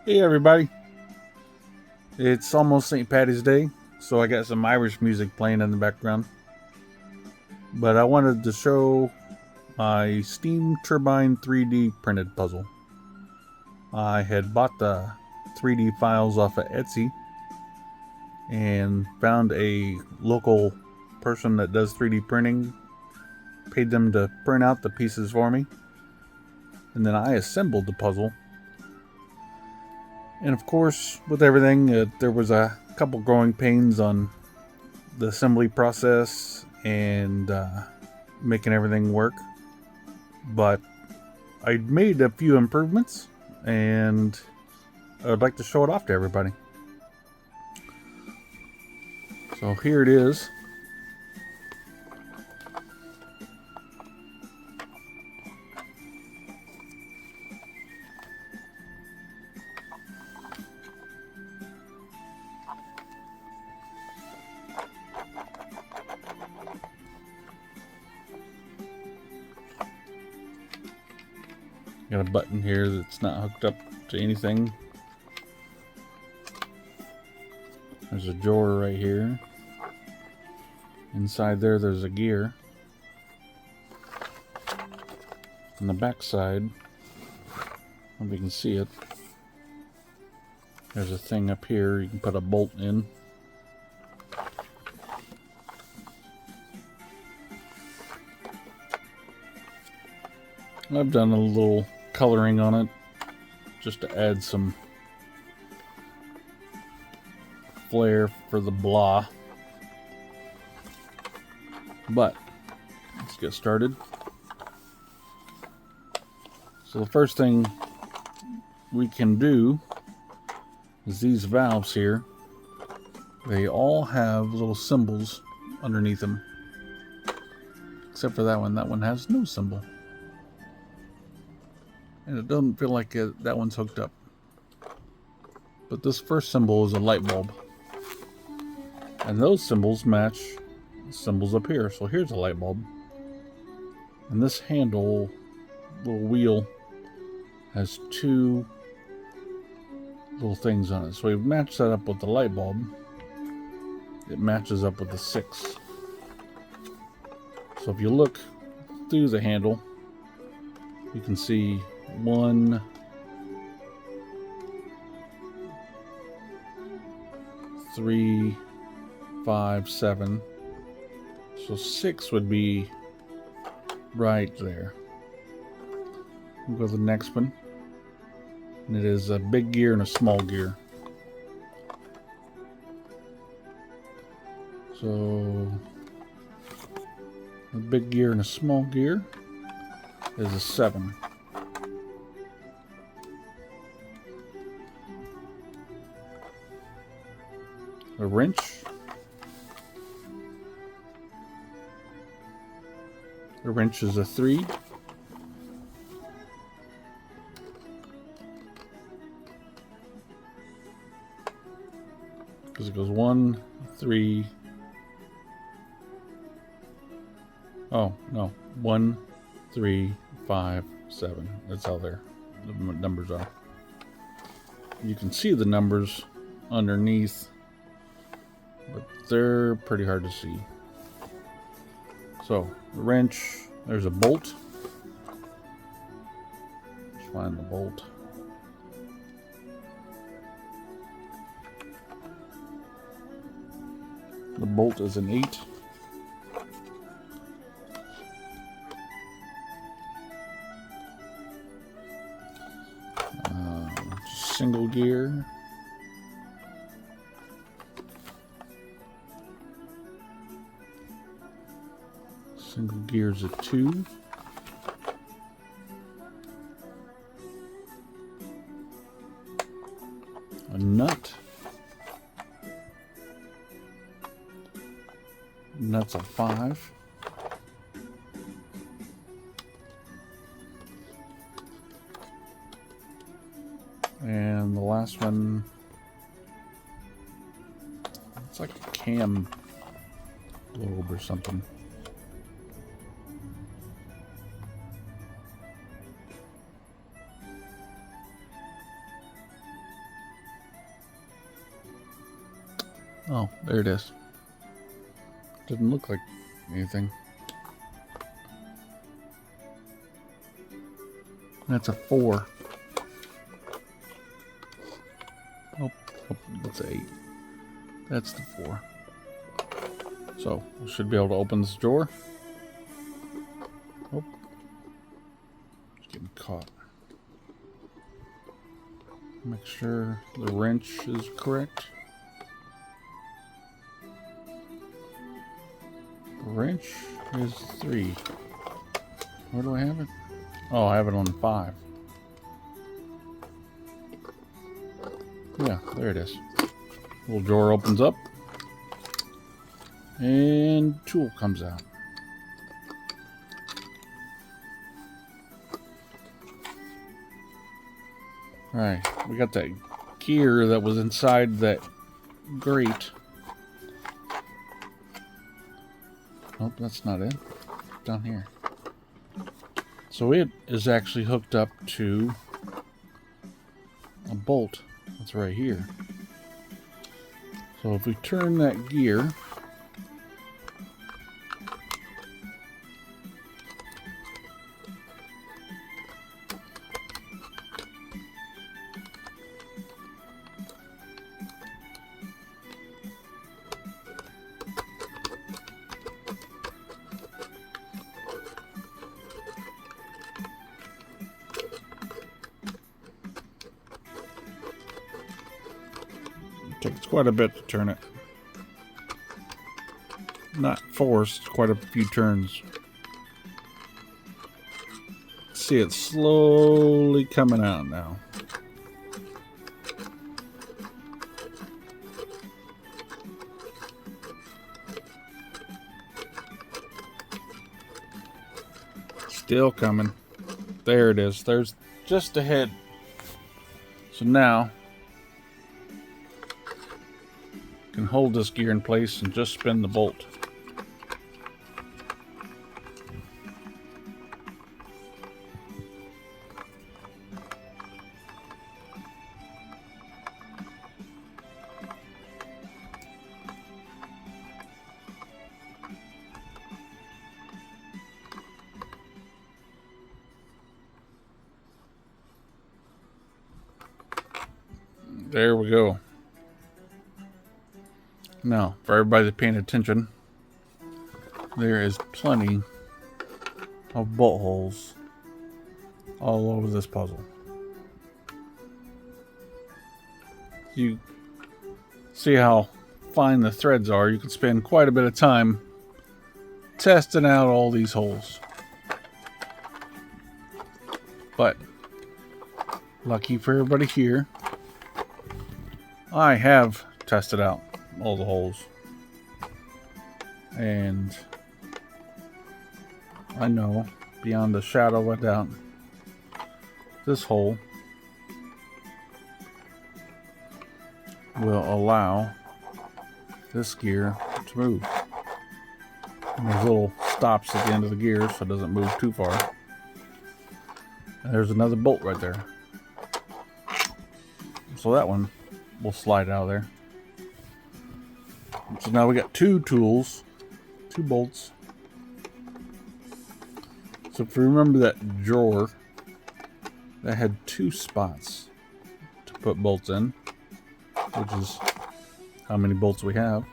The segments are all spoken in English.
Hey everybody, it's almost St. Patty's Day, so I got some Irish music playing in the background. But I wanted to show my Steam Turbine 3D printed puzzle. I had bought the 3D files off of Etsy and found a local person that does 3D printing, paid them to print out the pieces for me, and then I assembled the puzzle. And of course, with everything, there was a couple growing pains on the assembly process and making everything work. But I made a few improvements, and I'd like to show it off to everybody. So here it is. Got a button here that's not hooked up to anything. There's a drawer right here. Inside there's a gear. On the back side, if you can see it, there's a thing up here you can put a bolt in. I've done a little coloring on it just to add some flair for the blah. But let's get started. So the first thing we can do is these valves here. They all have little symbols underneath them, except for that one. That one has no symbol. And it doesn't feel like that one's hooked up. But this first symbol is a light bulb. And those symbols match symbols up here. So here's a light bulb. And this handle, little wheel, has two little things on it. So we've matched that up with the light bulb. It matches up with the 6. So if you look through the handle, you can see 1, 3, 5, 7. So 6 would be right there. We'll go to the next one. And it is a big gear and a small gear. So a big gear and a small gear is a 7. A wrench. The wrench is a 3. Because it goes 1, 3. Oh, no. 1, 3, 5, 7. That's how the numbers are. You can see the numbers underneath, but they're pretty hard to see. So, the wrench, there's a bolt. Let's find the bolt. The bolt is an 8. Single gear. Single gear is a 2. A nut. Nut's a 5. And the last one, it's like a cam globe or something. Oh, there it is. Didn't look like anything. That's a 4. Oh, that's an 8. That's the 4. So, we should be able to open this drawer. Oh. It's getting caught. Make sure the wrench is correct. The wrench is 3. Where do I have it? Oh, I have it on 5. Yeah, there it is. Little drawer opens up. And tool comes out. Alright, we got that gear that was inside that grate. Nope, that's not it. Down here. So it is actually hooked up to a bolt that's right here. So if we turn that gear, it takes quite a bit to turn it. Not forced, quite a few turns. See it slowly coming out now. Still coming. There it is. There's just a head. So now can hold this gear in place and just spin the bolt. There we go. Now, for everybody paying attention, there is plenty of bolt holes all over this puzzle. You see how fine the threads are. You can spend quite a bit of time testing out all these holes. But, lucky for everybody here, I have tested out all the holes. And I know, beyond a shadow of a doubt, this hole will allow this gear to move. And there's little stops at the end of the gear so it doesn't move too far. And there's another bolt right there. So that one will slide out of there. So now we got 2 tools, 2 bolts. So if you remember that drawer that had 2 spots to put bolts in, which is how many bolts we have.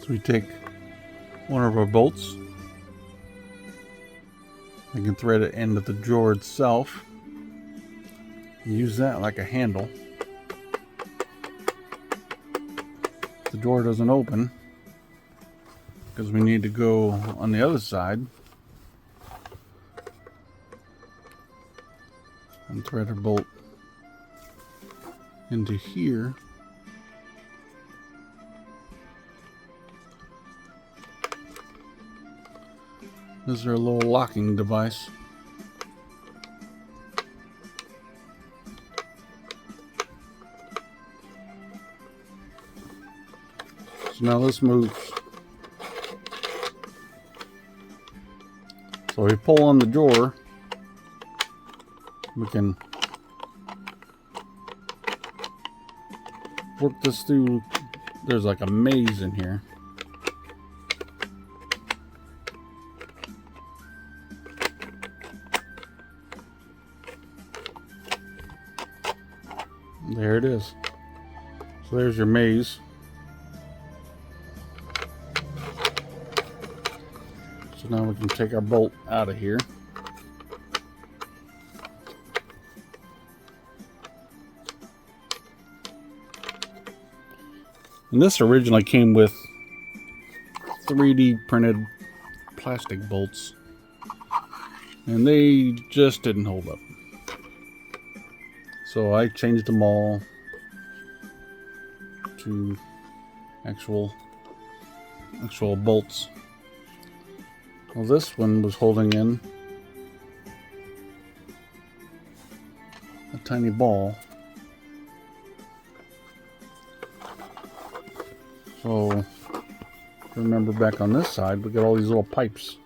So we take one of our bolts. We can thread it into the drawer itself. Use that like a handle. The drawer doesn't open because we need to go on the other side and thread our bolt into here. This is our little locking device. So now this moves. So if we pull on the drawer, we can work this through. There's like a maze in here. There it is. So there's your maze. So now we can take our bolt out of here. And this originally came with 3D printed plastic bolts, and they just didn't hold up. So I changed them all to actual bolts. Well, this one was holding in a tiny ball. So remember, back on this side, we got all these little pipes.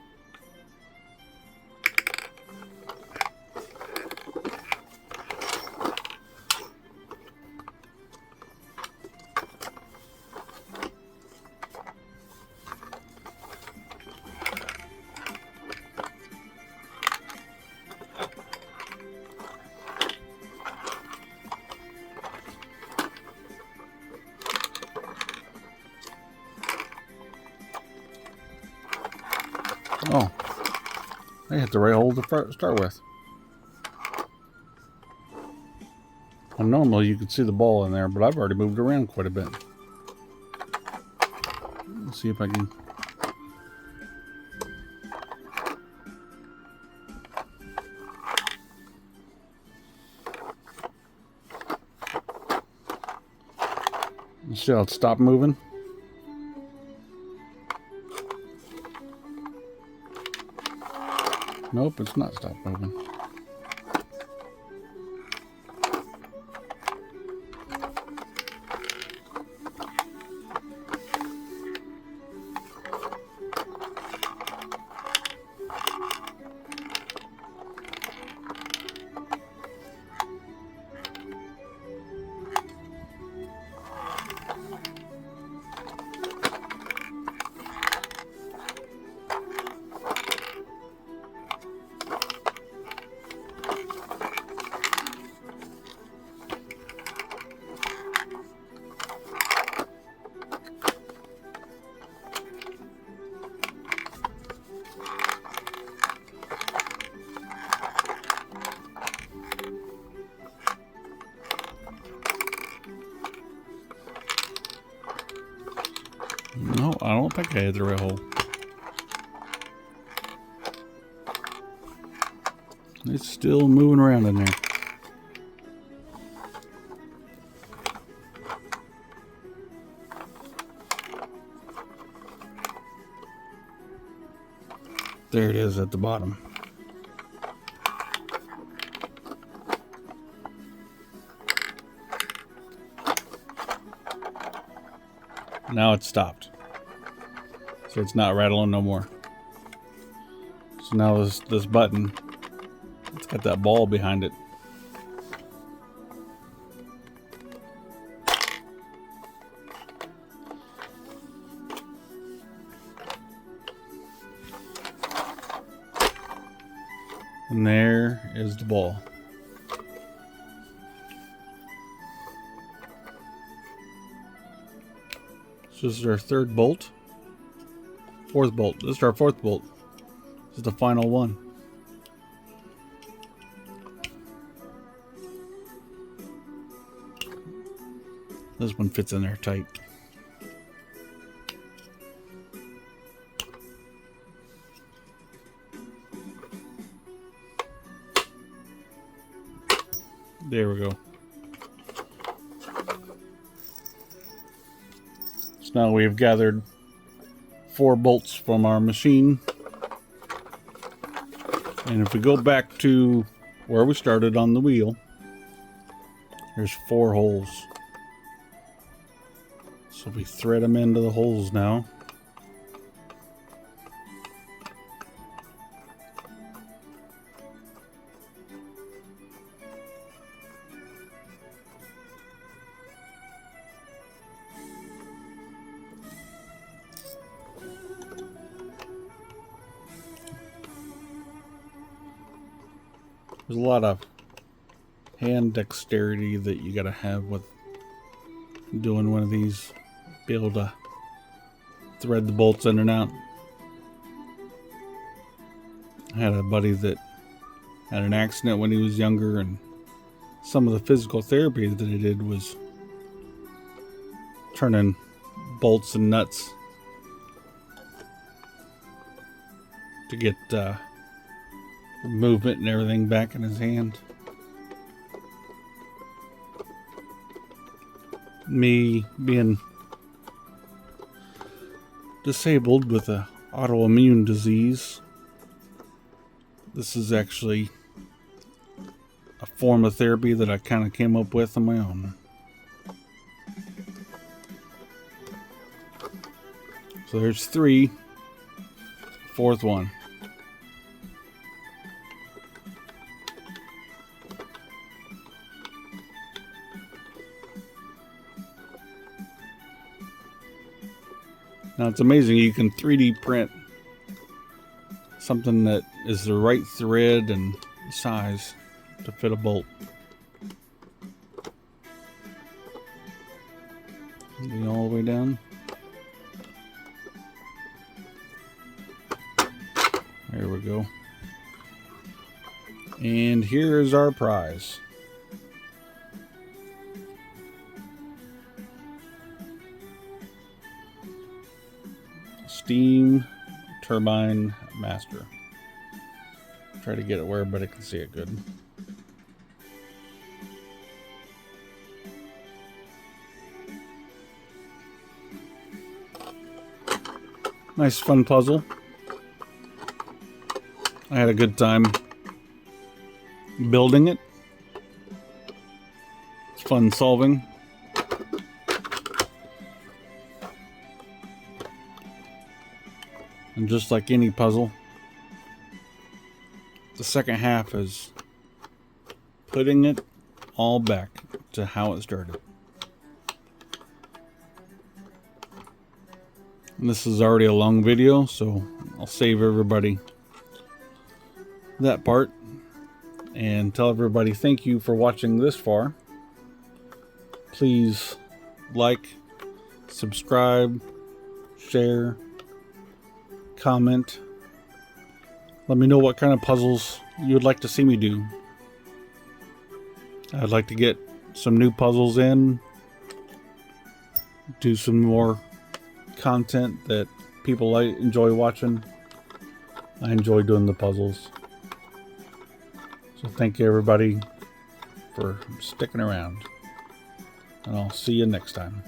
Oh, I hit the right hole to start with. Well, normally you could see the ball in there, but I've already moved around quite a bit. Let's see if I can. See how it stopped moving? Nope, it's not stopped moving. No, I don't think I hit the right hole. It's still moving around in there. There it is at the bottom. Now it's stopped. So it's not rattling no more. So now this button, it's got that ball behind it. And there is the ball. So this is our third bolt. Fourth bolt. This is our fourth bolt. This is the final one. This one fits in there tight. There we go. So now we've gathered 4 bolts from our machine. And if we go back to where we started on the wheel, there's 4 holes. So we thread them into the holes now. There's a lot of hand dexterity that you gotta have with doing one of these. Be able to thread the bolts in and out. I had a buddy that had an accident when he was younger, and some of the physical therapy that he did was turning bolts and nuts to get movement and everything back in his hand. Me being disabled with an autoimmune disease, this is actually a form of therapy that I kind of came up with on my own. So there's 3, fourth one. Now it's amazing, you can 3D print something that is the right thread and size to fit a bolt. Moving all the way down. There we go. And here is our prize. Steam Turbine Master. Try to get it where everybody can see it good. Nice fun puzzle. I had a good time building it. It's fun solving. And just like any puzzle, the second half is putting it all back to how it started. And this is already a long video, so I'll save everybody that part and tell everybody thank you for watching this far. Please like, subscribe, share, comment. Let me know what kind of puzzles you would like to see me do. I'd like to get some new puzzles in, do some more content that people enjoy watching. I enjoy doing the puzzles. So thank you everybody for sticking around. And I'll see you next time.